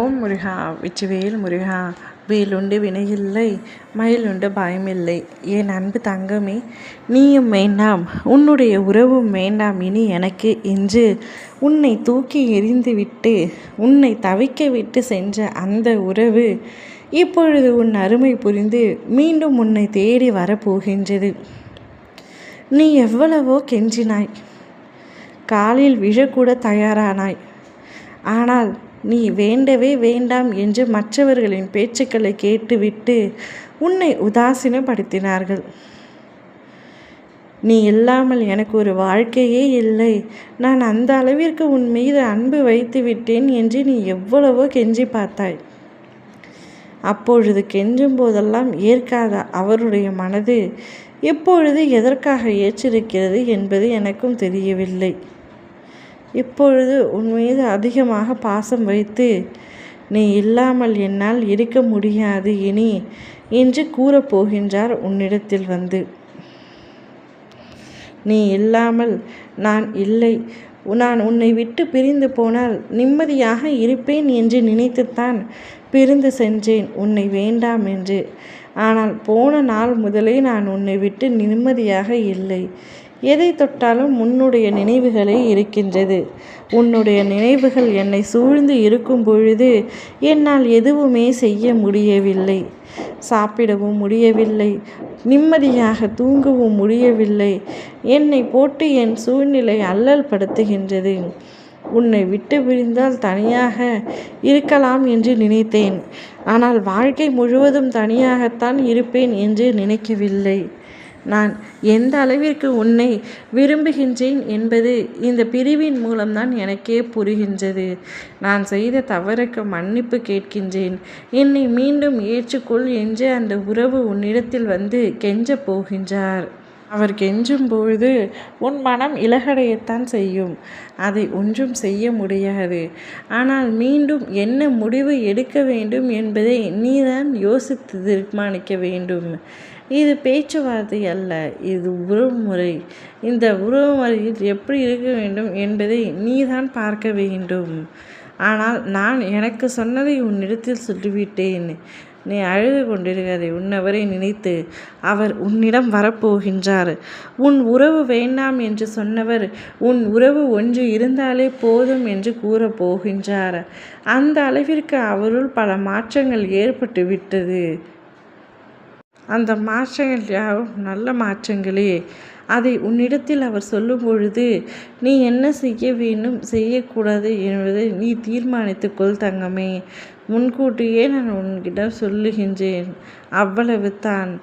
ஓம் முருகா வெற்றிவேல் முருகா. வேலுண்டு வினையில்லை, மயிலுண்டு பயமில்லை. என் அன்பு தங்கமே, நீயும் வேண்டாம், உன்னுடைய உறவும் வேண்டாம் இனி எனக்கு என்று உன்னை தூக்கி எறிந்துவிட்டு உன்னை தவிக்க விட்டு சென்ற அந்த உறவு இப்பொழுது உன் அருமை புரிந்து மீண்டும் உன்னை தேடி வரப்போகின்றது. நீ எவ்வளவோ கெஞ்சினாய், காலில் விழக்கூட தயாரானாய். ஆனால் நீ வேண்டவே வேண்டாம் என்று மற்றவர்களின் பேச்சுக்களை கேட்டுவிட்டு உன்னை உதாசீனப்படுத்தினார்கள். நீ இல்லாமல் எனக்கு ஒரு வாழ்க்கையே இல்லை, நான் அந்த அளவிற்கு உன் மீது அன்பு வைத்து விட்டேன் என்று நீ எவ்வளவோ கெஞ்சி பார்த்தாய். அப்பொழுது கெஞ்சும் போதெல்லாம் ஏற்காத அவருடைய மனது இப்பொழுது எதற்காக ஏற்றிருக்கிறது என்பது எனக்கும் தெரியவில்லை. இப்பொழுது உன் மீது அதிகமாக பாசம் வைத்து நீ இல்லாமல் என்னால் இருக்க முடியாது இனி என்று கூறப்போகின்றார் உன்னிடத்தில் வந்து. நீ இல்லாமல் நான் இல்லை, நான் உன்னை விட்டு பிரிந்து போனால் நிம்மதியாக இருப்பேன் என்று நினைத்துத்தான் பிரிந்து சென்றேன் உன்னை வேண்டாம் என்று. ஆனால் போன நாள் முதலே நான் உன்னை விட்டு நிம்மதியாக இல்லை. எதை தொட்டாலும் உன்னுடைய நினைவுகளே இருக்கின்றது. உன்னுடைய நினைவுகள் என்னை சூழ்ந்து இருக்கும் பொழுது என்னால் எதுவுமே செய்ய முடியவில்லை. சாப்பிடவும் முடியவில்லை, நிம்மதியாக தூங்கவும் முடியவில்லை. என்னை போட்டு என் சூழ்நிலை அல்லல் படுத்துகின்றது. உன்னை விட்டு பிரிந்தால் தனியாக இருக்கலாம் என்று நினைத்தேன். ஆனால் வாழ்க்கை முழுவதும் தனியாகத்தான் இருப்பேன் என்று நினைக்கவில்லை. நான் எந்த அளவிற்கு உன்னை விரும்புகின்றேன் என்பது இந்த பிரிவின் மூலம்தான் எனக்கே புரிகின்றது. நான் செய்த தவறுக்கு மன்னிப்பு கேட்கின்றேன், என்னை மீண்டும் ஏற்றுக்கொள் என்று அந்த உறவு உன்னிடத்தில் வந்து கெஞ்சப் போகின்றார். அவர் கெஞ்சும் பொழுது உன் மனம் இலகடையத்தான் செய்யும், அதை ஒன்றும் செய்ய முடியாது. ஆனால் மீண்டும் என்ன முடிவு எடுக்க வேண்டும் என்பதை நீதான் யோசித்து தீர்மானிக்க வேண்டும். இது பேச்சுவார்த்தை அல்ல, இது உறவுமுறை. இந்த உறவுமுறையில் எப்படி இருக்க வேண்டும் என்பதை நீதான் பார்க்க வேண்டும். ஆனால் நான் எனக்கு சொன்னதை உன்னிடத்தில் சொல்லிவிட்டேன். நீ அழுது கொண்டிருக்காதே. உன்னவரை நினைத்து அவர் உன்னிடம் வரப்போகின்றார். உன் உறவு வேண்டாம் என்று சொன்னவர் உன் உறவு ஒன்று இருந்தாலே போதும் என்று கூறப் போகின்றார். அந்த அளவிற்கு அவருள் பல மாற்றங்கள் ஏற்பட்டு விட்டது. அந்த மாற்றங்கள் யாவும் நல்ல மாற்றங்களே. அதை உன்னிடத்தில் அவர் சொல்லும் பொழுது நீ என்ன செய்ய வேண்டும், செய்யக்கூடாது என்பதை நீ தீர்மானித்துக்கொள் தங்கமே. முன்கூட்டியே நான் உன்கிட்ட சொல்லுகின்றேன், அவ்வளவு தான்.